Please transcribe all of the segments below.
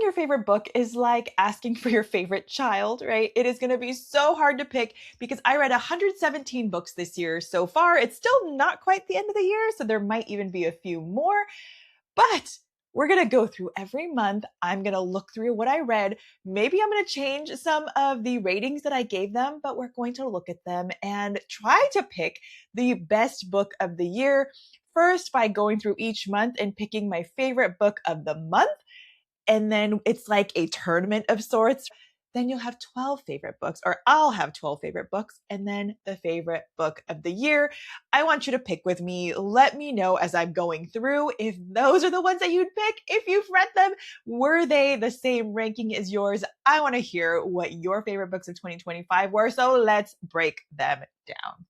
your favorite book is like asking for your favorite child, right? It is going to be so hard to pick because I read 117 books this year so far. It's still not quite the end of the year, so there might even be a few more, but we're going to go through every month. I'm going to look through what I read. Maybe I'm going to change some of the ratings that I gave them, but we're going to look at them and try to pick the best book of the year. First, by going through each month and picking my favorite book of the month, and then it's like a tournament of sorts. Then you'll have 12 favorite books, or I'll have 12 favorite books, and then the favorite book of the year. I want you to pick with me. Let me know as I'm going through if those are the ones that you'd pick. If you've read them, were they the same ranking as yours? I want to hear what your favorite books of 2025 were, so let's break them down.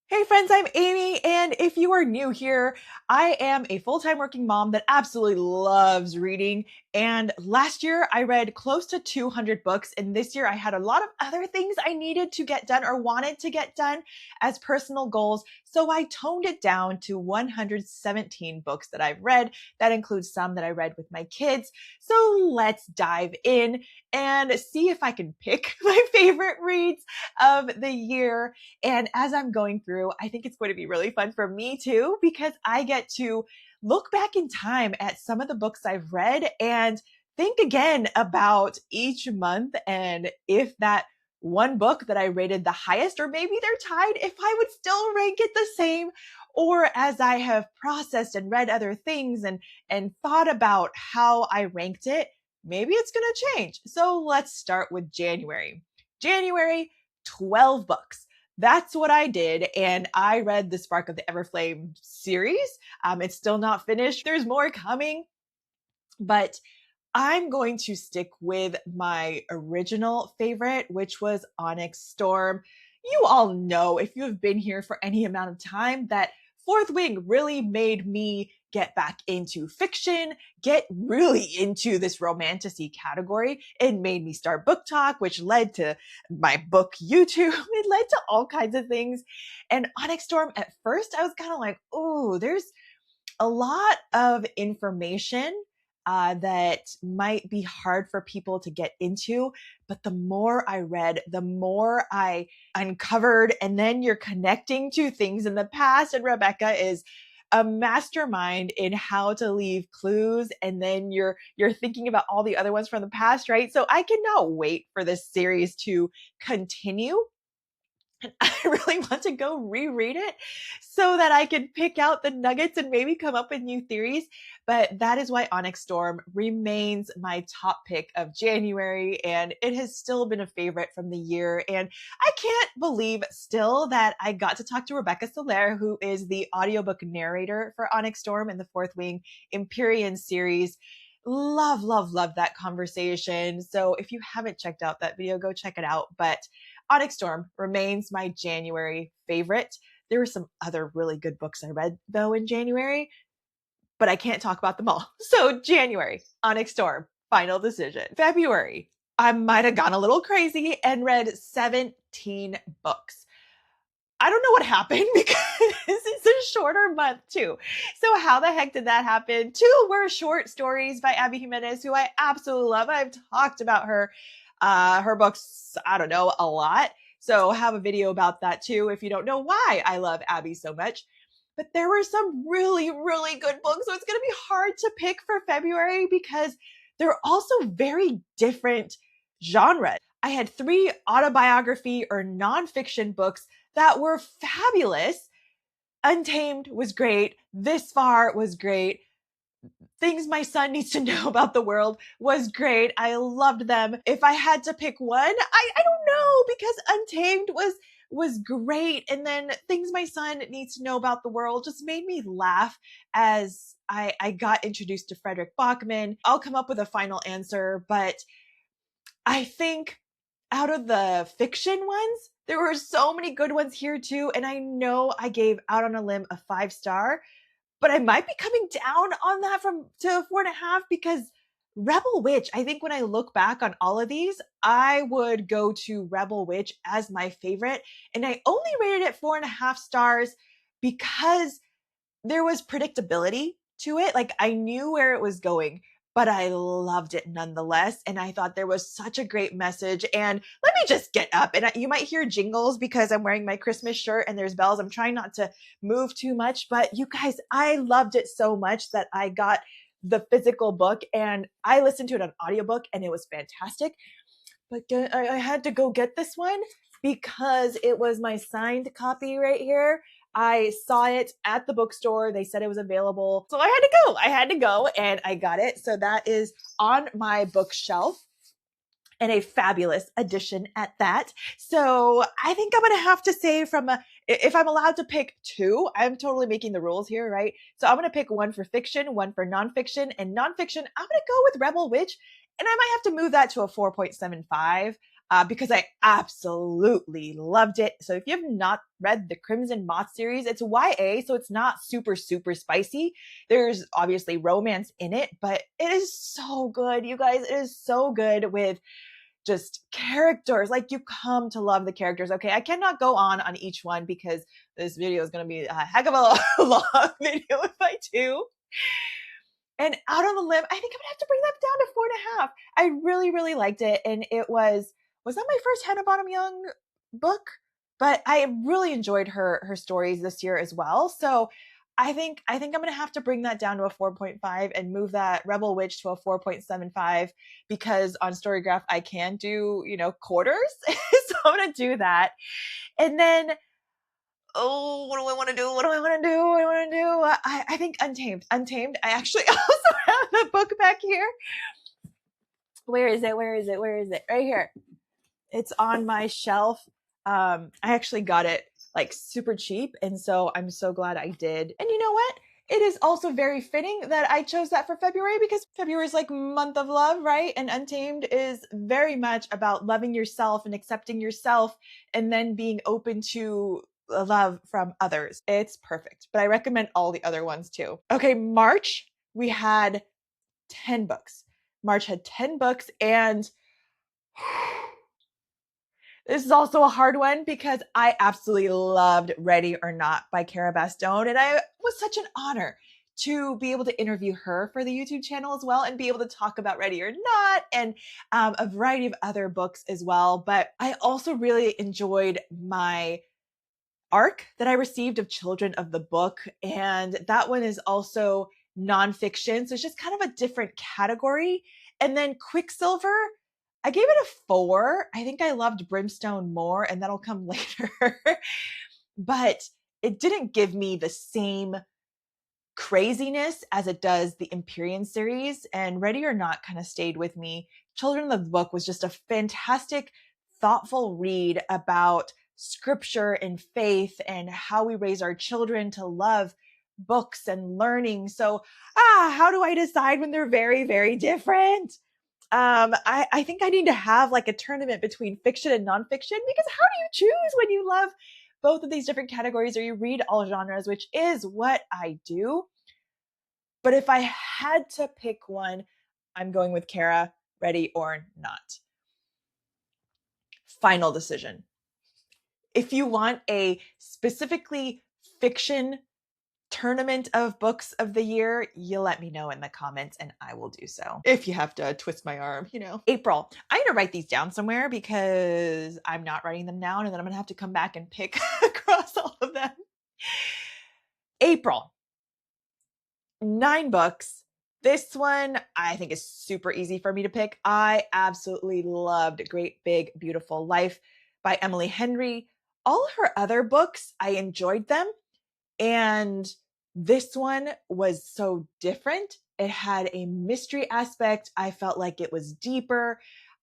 Hey friends, I'm Amy, and if you are new here, I am a full-time working mom that absolutely loves reading. And last year I read close to 200 books, and this year I had a lot of other things I needed to get done or wanted to get done as personal goals. So I toned it down to 117 books that I've read. That includes some that I read with my kids. So let's dive in and see if I can pick my favorite reads of the year. And as I'm going through, I think it's going to be really fun for me too, because I get to look back in time at some of the books I've read and think again about each month and if that one book that I rated the highest, or maybe they're tied, if I would still rank it the same. Or as I have processed and read other things and thought about how I ranked it, maybe it's going to change. So let's start with January. January, 12 books. That's what I did. And I read the Spark of the Everflame series. It's still not finished. There's more coming, but I'm going to stick with my original favorite, which was Onyx Storm. You all know, if you have been here for any amount of time, that Fourth Wing really made me get back into fiction, get really into this romantasy category. It made me start Book Talk, which led to my book YouTube. It led to all kinds of things. And Onyx Storm, at first, I was kind of like, oh, there's a lot of information that might be hard for people to get into. But the more I read, the more I uncovered, and then you're connecting to things in the past. And Rebecca is a mastermind in how to leave clues, and then you're thinking about all the other ones from the past, right? So I cannot wait for this series to continue. And I really want to go reread it so that I can pick out the nuggets and maybe come up with new theories. But that is why Onyx Storm remains my top pick of January. And it has still been a favorite from the year. And I can't believe still that I got to talk to Rebecca Soler, who is the audiobook narrator for Onyx Storm in the Fourth Wing Empyrean series. Love, love, love that conversation. So if you haven't checked out that video, go check it out. But Onyx Storm remains my January favorite. There were some other really good books I read though in January, but I can't talk about them all. So January, Onyx Storm, final decision. February, I might have gone a little crazy and read 17 books. I don't know what happened because it's a shorter month too. So how the heck did that happen? Two were short stories by Abby Jimenez, who I absolutely love. I've talked about her books, I don't know, a lot. So have a video about that too if you don't know why I love Abby so much. But there were some really, really good books. So it's going to be hard to pick for February because they're also very different genres. I had three autobiography or nonfiction books that were fabulous. Untamed was great. This Far was great. Things My Son Needs to Know About the World was great. I loved them. If I had to pick one, I don't know, because Untamed was great. And then Things My Son Needs to Know About the World just made me laugh as I got introduced to Frederick Bachman. I'll come up with a final answer, but I think out of the fiction ones, there were so many good ones here too. And I know I gave Out on a Limb a 5-star, but I might be coming down on that to 4.5 because Rebel Witch, I think when I look back on all of these, I would go to Rebel Witch as my favorite. And I only rated it 4.5 stars because there was predictability to it. Like I knew where it was going, but I loved it nonetheless. And I thought there was such a great message. And let me just get up. And you might hear jingles because I'm wearing my Christmas shirt and there's bells. I'm trying not to move too much, but you guys, I loved it so much that I got the physical book and I listened to it on audiobook and it was fantastic. But I had to go get this one because it was my signed copy right here. I saw it at the bookstore. They said it was available. So I had to go. I had to go and I got it. So that is on my bookshelf and a fabulous edition at that. So I think I'm going to have to say if I'm allowed to pick two, I'm totally making the rules here, right? So I'm going to pick one for fiction, one for nonfiction, and nonfiction, I'm going to go with Rebel Witch, and I might have to move that to a 4.75. Because I absolutely loved it. So if you have not read the Crimson Moth series, it's YA, so it's not super, super spicy. There's obviously romance in it, but it is so good, you guys. It is so good with just characters. Like you come to love the characters. Okay, I cannot go on each one because this video is going to be a heck of a long video if I do. And out on the limb, I think I'm gonna have to bring that down to 4.5. I really, really liked it. And it was that my first Hannah Bonham Young book? But I really enjoyed her stories this year as well. So I think I'm gonna have to bring that down to a 4.5 and move that Rebel Witch to a 4.75 because on Storygraph I can do, quarters. So I'm gonna do that. And then what do I want to do? What do I want to do? What do I want to do? I think Untamed. Untamed. I actually also have the book back here. Where is it? Where is it? Where is it? Right here. It's on my shelf. I actually got it like super cheap. And so I'm so glad I did. And you know what? It is also very fitting that I chose that for February because February is like month of love, right? And Untamed is very much about loving yourself and accepting yourself and then being open to love from others. It's perfect. But I recommend all the other ones too. Okay, March, we had 10 books. March had 10 books and this is also a hard one because I absolutely loved Ready or Not by Cara Bastone. And it was such an honor to be able to interview her for the YouTube channel as well and be able to talk about Ready or Not and a variety of other books as well. But I also really enjoyed my ARC that I received of Children of the Book. And that one is also nonfiction. So it's just kind of a different category. And then Quicksilver, I gave it a 4. I think I loved Brimstone more, and that'll come later. But it didn't give me the same craziness as it does the Empyrean series. And Ready or Not kind of stayed with me. Children of the Book was just a fantastic, thoughtful read about scripture and faith and how we raise our children to love books and learning. So, how do I decide when they're very, very different? I think I need to have like a tournament between fiction and nonfiction because how do you choose when you love both of these different categories or you read all genres, which is what I do. But if I had to pick one, I'm going with Cara, Ready or Not. Final decision. If you want a specifically fiction tournament of books of the year, you let me know in the comments and I will do so. If you have to twist my arm, April. I'm going to write these down somewhere because I'm not writing them down and then I'm going to have to come back and pick across all of them. April. 9 books. This one I think is super easy for me to pick. I absolutely loved Great Big Beautiful Life by Emily Henry. All her other books, I enjoyed them. And this one was so different. It had a mystery aspect. I felt like it was deeper.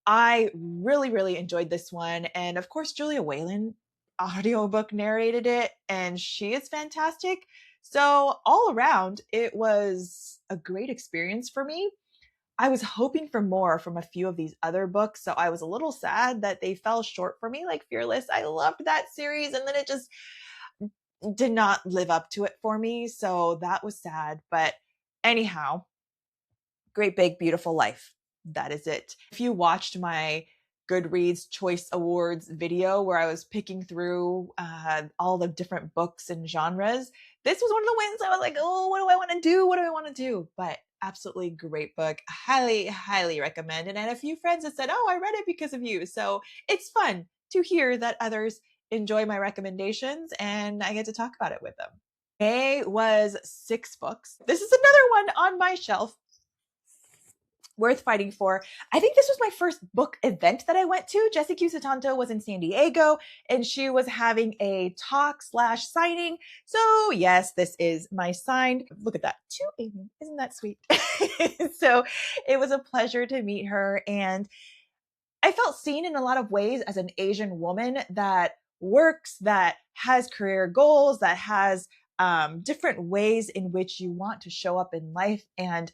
I really, really enjoyed this one. And of course, Julia Whelan audiobook narrated it, and she is fantastic. So all around, it was a great experience for me. I was hoping for more from a few of these other books, so I was a little sad that they fell short for me, like Fearless. I loved that series, and then it just did not live up to it for me. So that was sad. But anyhow, Great Big Beautiful Life. That is it. If you watched my Goodreads Choice Awards video where I was picking through all the different books and genres, this was one of the wins. I was like, oh, what do I want to do? What do I want to do? But absolutely great book. Highly, highly recommend. And I had a few friends that said, oh, I read it because of you. So it's fun to hear that others enjoy my recommendations and I get to talk about it with them. May was 6 books. This is another one on my shelf worth fighting for. I think this was my first book event that I went to. Jessie Q Sutanto was in San Diego and she was having a talk slash signing. So yes, this is my signed. Look at that. To Amy. Isn't that sweet? So it was a pleasure to meet her. And I felt seen in a lot of ways as an Asian woman that works, that has career goals, that has different ways in which you want to show up in life and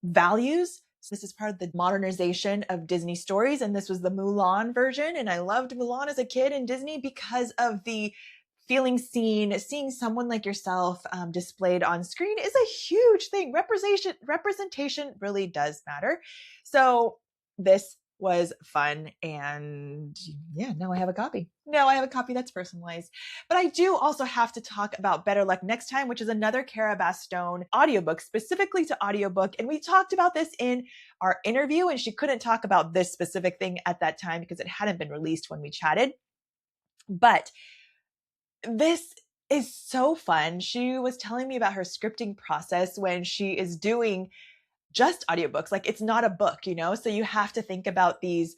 values. So this is part of the modernization of Disney stories. And this was the Mulan version. And I loved Mulan as a kid in Disney because of the feeling seen. Seeing someone like yourself displayed on screen is a huge thing. Representation really does matter. So this was fun. And yeah, now I have a copy. Now I have a copy that's personalized. But I do also have to talk about Better Luck Next Time, which is another Cara Bastone audiobook, specifically to audiobook. And we talked about this in our interview, and she couldn't talk about this specific thing at that time because it hadn't been released when we chatted. But this is so fun. She was telling me about her scripting process when she is doing just audiobooks. Like it's not a book, you know? So you have to think about these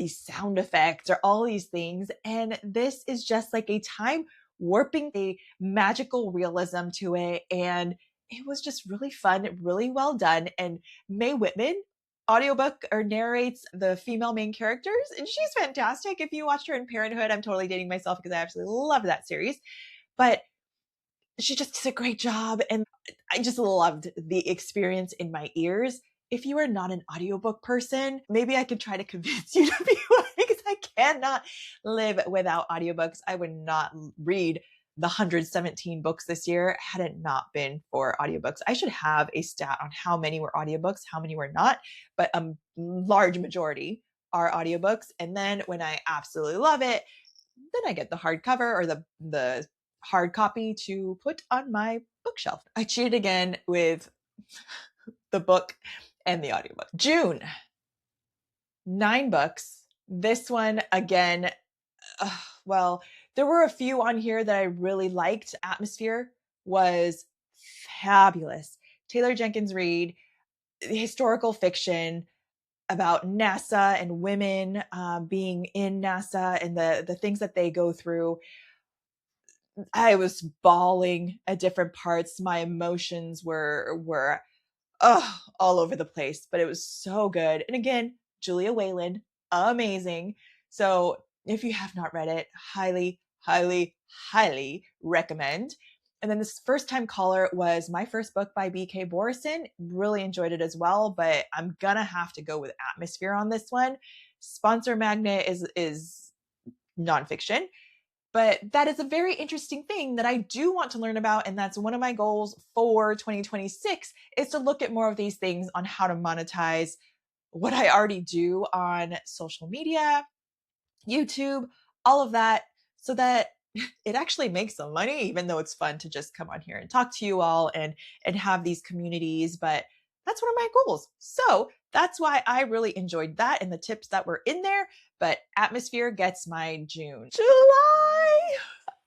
sound effects or all these things. And this is just like a time warping, a magical realism to it. And it was just really fun, really well done. And Mae Whitman audiobook or narrates the female main characters. And she's fantastic. If you watched her in Parenthood, I'm totally dating myself because I absolutely love that series. But she just did a great job. And I just loved the experience in my ears. If you are not an audiobook person, maybe I could try to convince you to be one because I cannot live without audiobooks. I would not read the 117 books this year had it not been for audiobooks. I should have a stat on how many were audiobooks, how many were not, but a large majority are audiobooks. And then when I absolutely love it, then I get the hardcover or the hard copy to put on my bookshelf. I cheated again with the book and the audiobook. June, 9 books. This one again, well, there were a few on here that I really liked. Atmosphere was fabulous. Taylor Jenkins Reid, historical fiction about NASA and women being in NASA and the things that they go through. I was bawling at different parts. My emotions were all over the place, but it was so good. And again, Julia Wayland, amazing. So if you have not read it, highly, highly, highly recommend. And then this First Time Caller was my first book by B.K. Borison. Really enjoyed it as well, but I'm gonna have to go with Atmosphere on this one. Sponsor Magnet is nonfiction. But that is a very interesting thing that I do want to learn about. And that's one of my goals for 2026 is to look at more of these things on how to monetize what I already do on social media, YouTube, all of that, so that it actually makes some money, even though it's fun to just come on here and talk to you all and have these communities. But that's one of my goals. So that's why I really enjoyed that and the tips that were in there. But Atmosphere gets my June. July,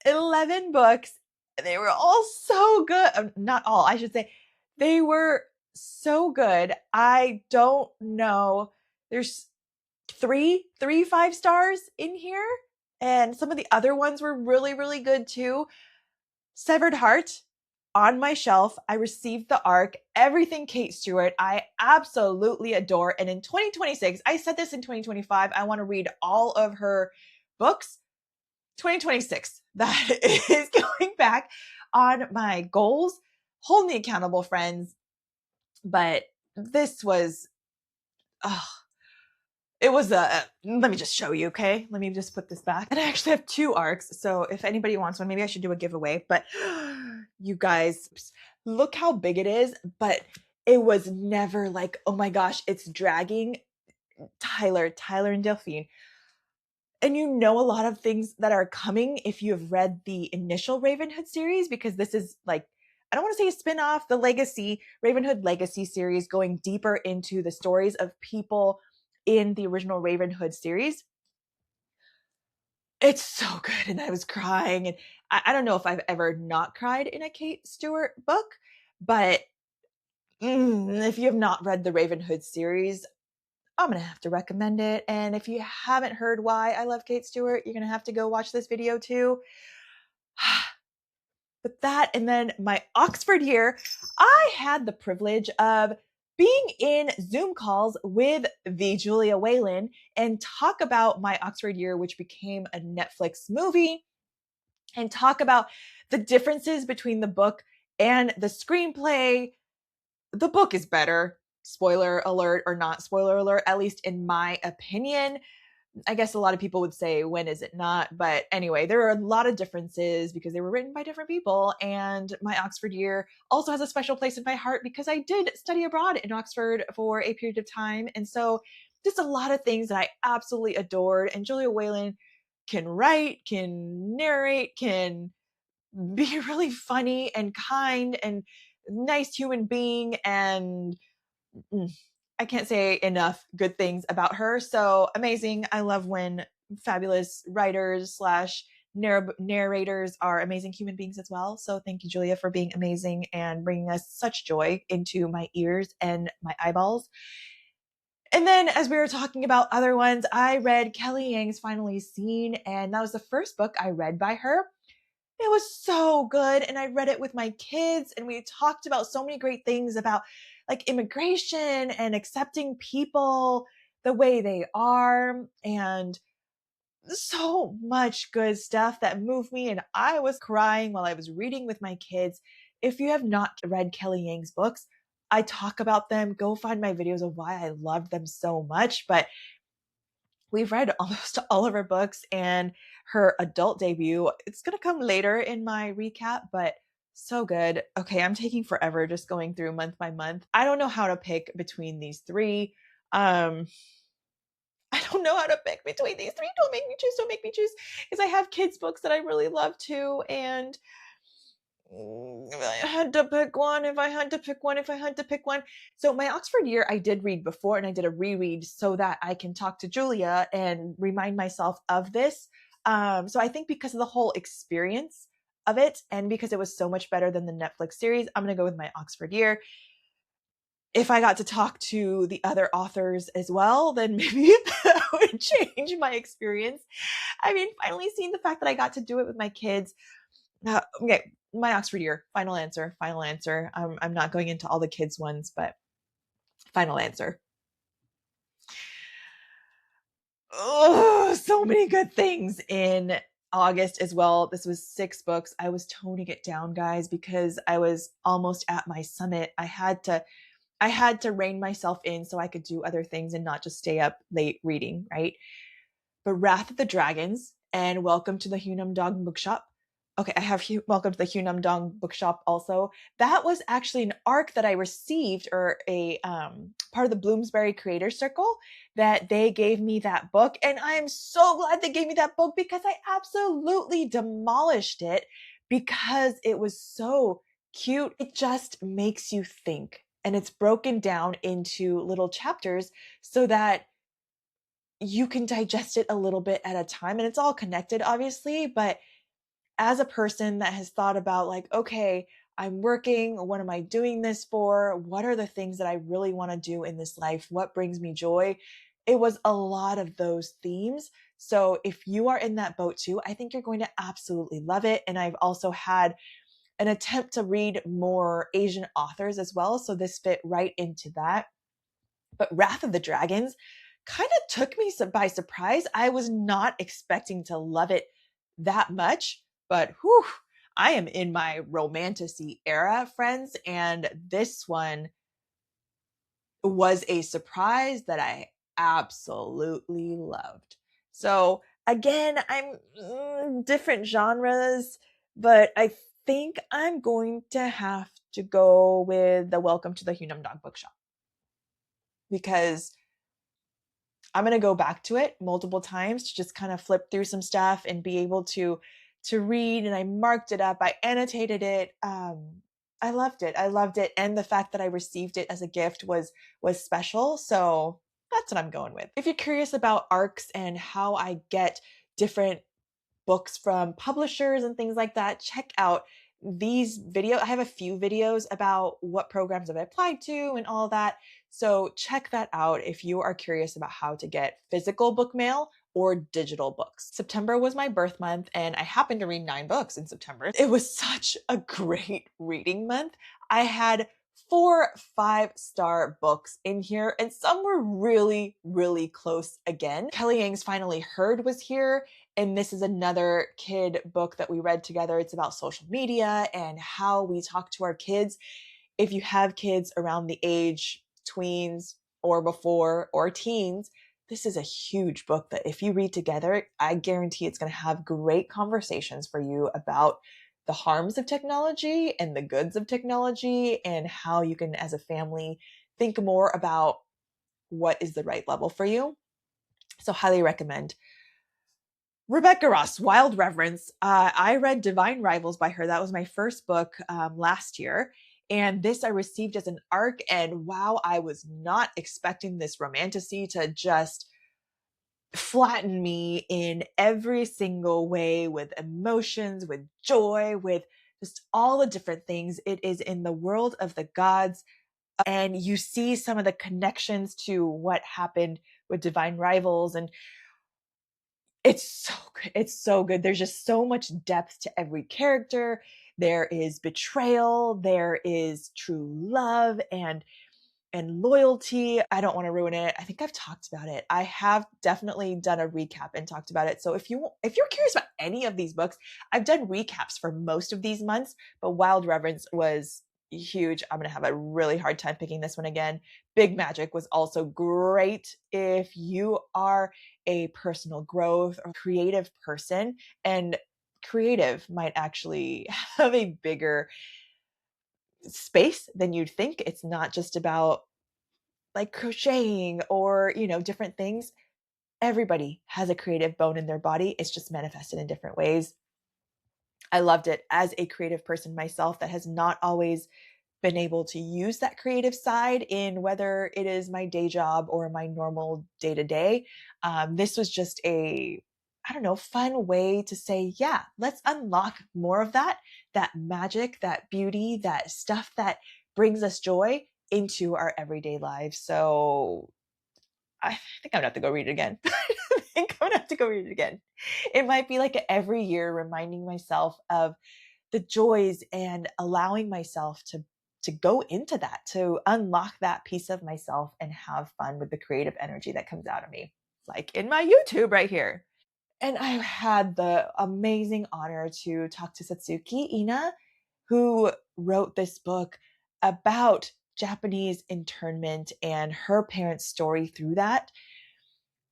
11 books. They were all so good. Not all, I should say. They were so good. I don't know. There's three 5-stars in here. And some of the other ones were really, really good too. Severed Heart, on my shelf. I received the ARC, everything Kate Stewart, I absolutely adore. And in 2026, I said this in 2025, I want to read all of her books. 2026, that is going back on my goals. Hold me accountable, friends. But this was, it was let me just show you, okay? Let me just put this back. And I actually have 2 ARCs, so if anybody wants one, maybe I should do a giveaway. But you guys, look how big it is. But it was never like, oh my gosh, it's dragging. Tyler and Delphine. And you know a lot of things that are coming if you have read the initial Ravenhood series, because this is like, I don't want to say a spin-off, the Legacy, Ravenhood Legacy series, going deeper into the stories of people in the original Ravenhood series. It's so good. And I was crying. And I don't know if I've ever not cried in a Kate Stewart book, but if you have not read the Ravenhood series, I'm going to have to recommend it. And if you haven't heard why I love Kate Stewart, you're going to have to go watch this video too. But that, and then my Oxford year, I had the privilege of being in Zoom calls with the Julia Whalen and talk about my Oxford year, which became a Netflix movie, and talk about the differences between the book and the screenplay. The book is better, spoiler alert or not spoiler alert, at least in my opinion. I guess a lot of people would say, when is it not? But anyway, there are a lot of differences because they were written by different people. And my Oxford year also has a special place in my heart because I did study abroad in Oxford for a period of time. And so just a lot of things that I absolutely adored. And Julia Whalen can write, can narrate, can be really funny and kind and nice human being. And I can't say enough good things about her. So amazing. I love when fabulous writers slash narrators are amazing human beings as well. So thank you, Julia, for being amazing and bringing us such joy into my ears and my eyeballs. And then, as we were talking about other ones, I read Kelly Yang's Finally Seen, and that was the first book I read by her. It was so good. And I read it with my kids, and we talked about so many great things about like immigration and accepting people the way they are, and so much good stuff that moved me. And I was crying while I was reading with my kids. If you have not read Kelly Yang's books, I talk about them. Go find my videos of why I loved them so much. But we've read almost all of her books, and her adult debut, it's going to come later in my recap, but so good. Okay, I'm taking forever just going through month by month. I don't know how to pick between these three. I don't know how to pick between these three. Don't make me choose. Don't make me choose. Because I have kids' books that I really love too. And if I had to pick one, if I had to pick one, if I had to pick one. So my Oxford year, I did read before, and I did a reread so that I can talk to Julia and remind myself of this. So I think because of the whole experience of it, and because it was so much better than the Netflix series, I'm going to go with my Oxford year. If I got to talk to the other authors as well, then maybe that would change my experience. I mean, finally seeing the fact that I got to do it with my kids. Okay, my Oxford year, final answer, final answer. I'm not going into all the kids' ones, but final answer. Oh, so many good things in August as well. This was 6 books. I was toning it down, guys, because I was almost at my summit. I had to rein myself in so I could do other things and not just stay up late reading, right? But Wrath of the Dragons and Welcome to the Hunam Dong Bookshop. Okay, I have Welcome to the Hunam Dong Bookshop also. That was actually an arc that I received, or a part of the Bloomsbury Creator Circle, that they gave me that book. And I am so glad they gave me that book because I absolutely demolished it because it was so cute. It just makes you think. And it's broken down into little chapters so that you can digest it a little bit at a time. And it's all connected, obviously. But as a person that has thought about, like, okay, I'm working, what am I doing this for? What are the things that I really want to do in this life? What brings me joy? It was a lot of those themes. So if you are in that boat too, I think you're going to absolutely love it. And I've also had an attempt to read more Asian authors as well. So this fit right into that. But Wrath of the Dragons kind of took me by surprise. I was not expecting to love it that much, but whew, I am in my romantasy era, friends, and this one was a surprise that I absolutely loved. So again, I'm different genres, but I think I'm going to have to go with the Welcome to the Hunam Dog Bookshop, because I'm going to go back to it multiple times to just kind of flip through some stuff and be able to read. And I marked it up, I annotated it. I loved it. I loved it. And the fact that I received it as a gift was special. So that's what I'm going with. If you're curious about ARCs and how I get different books from publishers and things like that, check out these videos. I have a few videos about what programs I've applied to and all that. So check that out if you are curious about how to get physical book mail or digital books. September was my birth month, and I happened to read 9 books in September. It was such a great reading month. I had 4 5-star books in here, and some were really, really close again. Kelly Yang's Finally Heard was here, and this is another kid book that we read together. It's about social media and how we talk to our kids. If you have kids around the age tweens or before or teens, this is a huge book that if you read together, I guarantee it's going to have great conversations for you about the harms of technology and the goods of technology, and how you can, as a family, think more about what is the right level for you. So highly recommend. Rebecca Ross, Wild Reverence. I read Divine Rivals by her. That was my first book last year. And this I received as an ARC. And wow, I was not expecting this romantasy to just flatten me in every single way, with emotions, with joy, with just all the different things. It is in the world of the gods. And you see some of the connections to what happened with Divine Rivals. And it's so good. It's so good. There's just so much depth to every character. There is betrayal, there is true love and loyalty. I don't want to ruin it. I think I've talked about it. I have definitely done a recap and talked about it. So if you're curious about any of these books, I've done recaps for most of these months, but Wild Reverence was huge. I'm going to have a really hard time picking this one again. Big Magic was also great if you are a personal growth or creative person, and creative might actually have a bigger space than you'd think. It's not just about like crocheting or, different things. Everybody has a creative bone in their body. It's just manifested in different ways. I loved it. As a creative person myself that has not always been able to use that creative side in whether it is my day job or my normal day to day. This was just a, I don't know, fun way to say, yeah, let's unlock more of that magic, that beauty, that stuff that brings us joy into our everyday lives. So I think I'm gonna have to go read it again. I think I'm gonna have to go read it again. It might be like every year reminding myself of the joys and allowing myself to go into that, to unlock that piece of myself and have fun with the creative energy that comes out of me, like in my YouTube right here. And I had the amazing honor to talk to Satsuki Ina, who wrote this book about Japanese internment and her parents' story through that.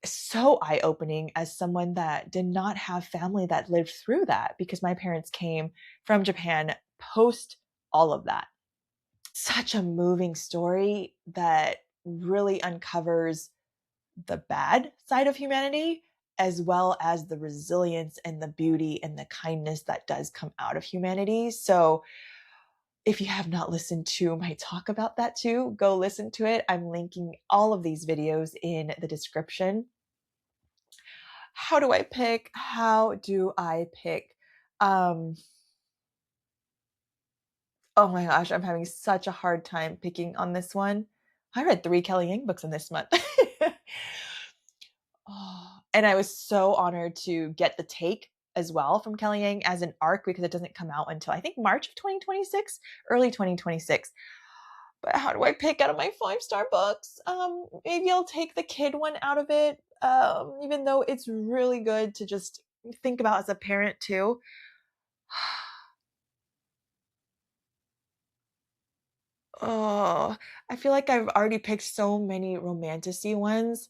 So eye-opening as someone that did not have family that lived through that, because my parents came from Japan post all of that. Such a moving story that really uncovers the bad side of humanity, as well as the resilience and the beauty and the kindness that does come out of humanity. So if you have not listened to my talk about that too, go listen to it. I'm linking all of these videos in the description. How do I pick? Oh my gosh, I'm having such a hard time picking on this one. I read 3 Kelly Yang books in this month. Oh, and I was so honored to get the take as well from Kelly Yang as an ARC, because it doesn't come out until I think March of 2026, early 2026. But how do I pick out of my 5-star books? Maybe I'll take the kid one out of it, even though it's really good to just think about as a parent too. Oh, I feel like I've already picked so many romantasy ones.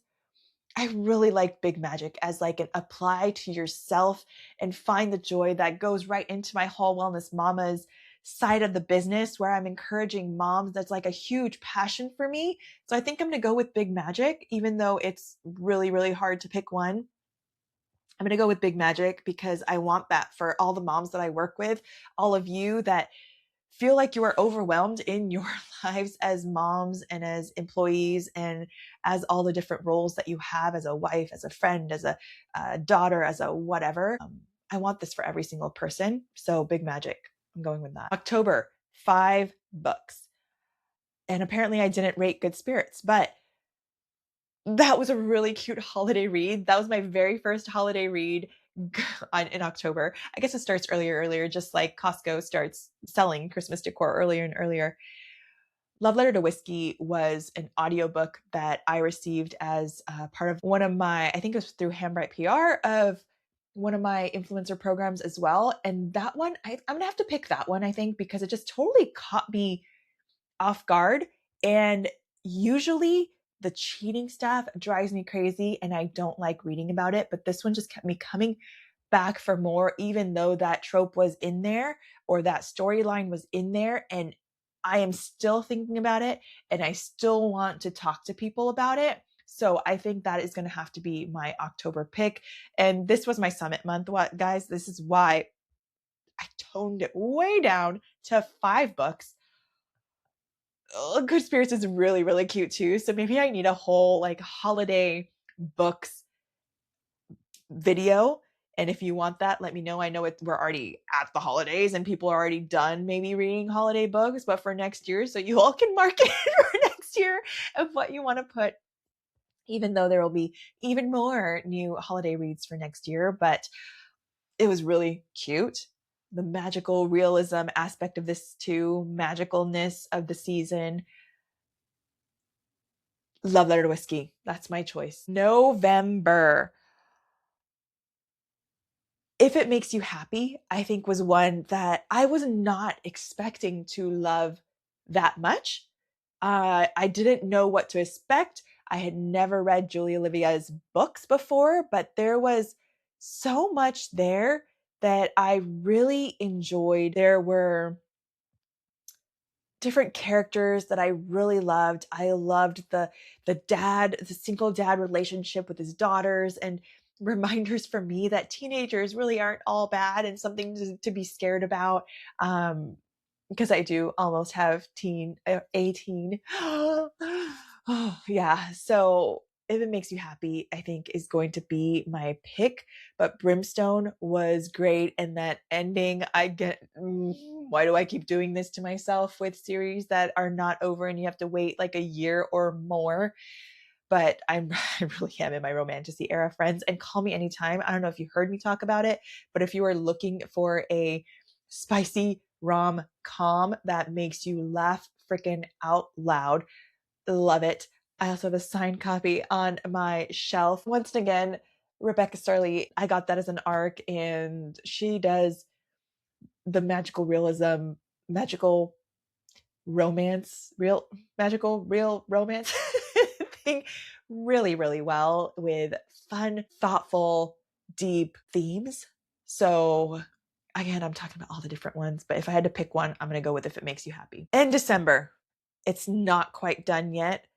I really like Big Magic as like an apply to yourself and find the joy that goes right into my whole wellness mamas side of the business where I'm encouraging moms that's like a huge passion for me. So I think I'm going to go with Big Magic, even though it's really, really hard to pick one. I'm going to go with Big Magic because I want that for all the moms that I work with, all of you that feel like you are overwhelmed in your lives as moms and as employees and as all the different roles that you have as a wife, as a friend, as a daughter, as a whatever. I want this for every single person. So Big Magic, I'm going with that. October, 5 books. And apparently I didn't rate Good Spirits, but that was a really cute holiday read. That was my very first holiday read in October. I guess it starts earlier, just like Costco starts selling Christmas decor earlier and earlier. Love Letter to Whiskey was an audiobook that I received as part of one of my, I think it was through Handbrite PR, of one of my influencer programs as well. And that one, I'm going to have to pick that one, I think, because it just totally caught me off guard. And usually the cheating stuff drives me crazy and I don't like reading about it. But this one just kept me coming back for more, even though that trope was in there or that storyline was in there. And I am still thinking about it and I still want to talk to people about it. So I think that is going to have to be my October pick. And this was my summit month. What, guys? This is why I toned it way down to 5 books. Good Spirits is really, really cute too. So maybe I need a whole like holiday books video. And if you want that, let me know. I know we're already at the holidays and people are already done maybe reading holiday books, but for next year, so you all can mark it for next year of what you want to put, even though there will be even more new holiday reads for next year. But it was really cute. The magical realism aspect of this too, magicalness of the season. Love Letter to Whiskey. That's my choice. November. If It Makes You Happy, I think was one that I was not expecting to love that much. I didn't know what to expect. I had never read Julie Olivia's books before, but there was so much there that I really enjoyed. There were different characters that I really loved. I loved the single dad relationship with his daughters, and reminders for me that teenagers really aren't all bad and something to be scared about. Because I do almost have a teen. Oh, yeah. So If It Makes You Happy, I think is going to be my pick. But Brimstone was great. And that ending, why do I keep doing this to myself with series that are not over and you have to wait like a year or more? But I really am in my romantasy era, friends. And call me anytime. I don't know if you heard me talk about it, but if you are looking for a spicy rom-com that makes you laugh freaking out loud, love it. I also have a signed copy on my shelf. Once again, Rebecca Starley, I got that as an ARC, and she does the magical realism, magical romance, real romance thing really, really well with fun, thoughtful, deep themes. So again, I'm talking about all the different ones, but if I had to pick one, I'm going to go with If It Makes You Happy. And December, it's not quite done yet.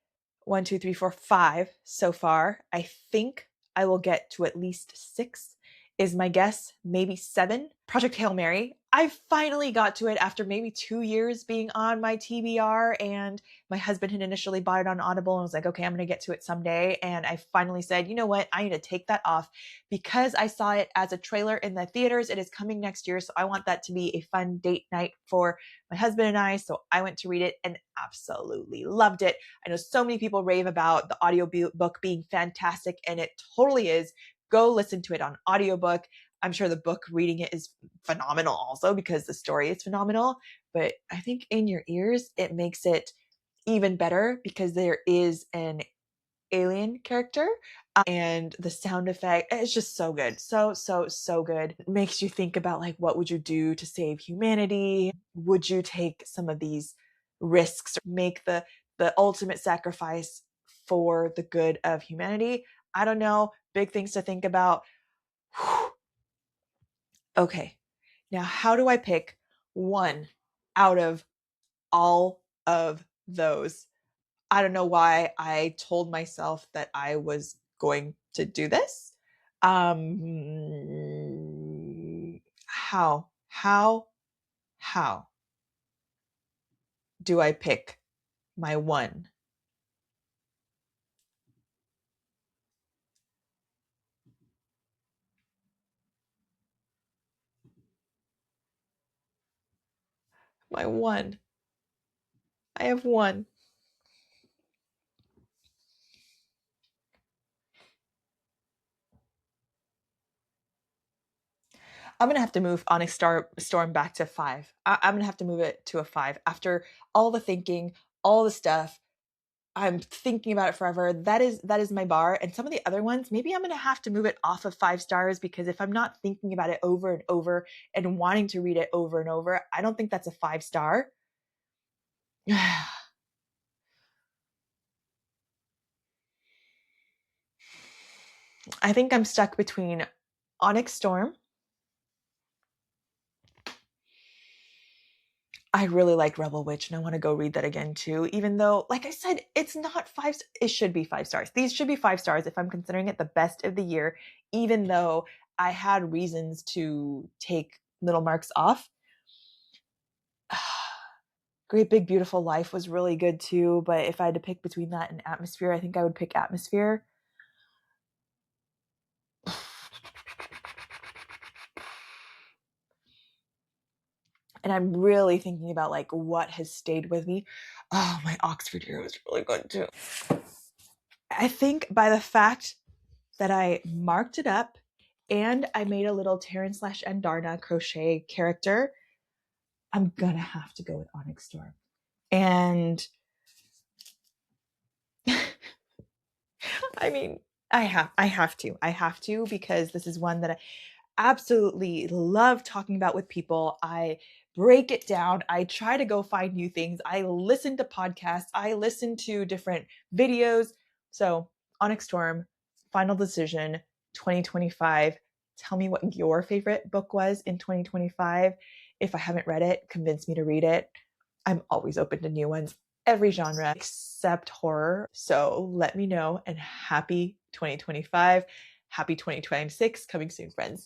1, 2, 3, 4, 5 so far. I think I will get to at least 6 is my guess, maybe 7. Project Hail Mary. I finally got to it after maybe 2 years being on my TBR, and my husband had initially bought it on Audible and was like, okay, I'm going to get to it someday. And I finally said, you know what? I need to take that off because I saw it as a trailer in the theaters. It is coming next year. So I want that to be a fun date night for my husband and I. So I went to read it and absolutely loved it. I know so many people rave about the audiobook being fantastic, and it totally is. Go listen to it on audiobook. I'm sure the book reading it is phenomenal also because the story is phenomenal. But I think in your ears, it makes it even better because there is an alien character and the sound effect is just so good. So good. It makes you think about like, what would you do to save humanity? Would you take some of these risks, make the ultimate sacrifice for the good of humanity? I don't know. Big things to think about. Okay. Now, how do I pick one out of all of those. I don't know why I told myself that I was going to do this. How do I pick my one? My one. I have one. I'm gonna have to move Onyx Storm back to 5. I'm gonna have to move it to a 5 after all the thinking, all the stuff. I'm thinking about it forever. That is my bar. And some of the other ones, maybe I'm gonna have to move it off of 5 stars, because if I'm not thinking about it over and over and wanting to read it over and over, I don't think that's a 5 star. I think I'm stuck between Onyx Storm. I really like Rebel Witch and I want to go read that again too, even though, like I said, it's not 5. It should be 5 stars. These should be 5 stars if I'm considering it the best of the year, even though I had reasons to take little marks off. Great Big Beautiful Life was really good too, but if I had to pick between that and Atmosphere, I think I would pick Atmosphere. And I'm really thinking about like what has stayed with me. Oh, my Oxford Year was really good too. I think by the fact that I marked it up and I made a little Terran/Andarna crochet character, I'm gonna have to go with Onyx Storm. And I mean, I have to, because this is one that I absolutely love talking about with people. I break it down. I try to go find new things. I listen to podcasts. I listen to different videos. So, Onyx Storm, final decision, 2025. Tell me what your favorite book was in 2025. If I haven't read it, convince me to read it. I'm always open to new ones, every genre except horror. So let me know, and happy 2025. Happy 2026 coming soon, friends.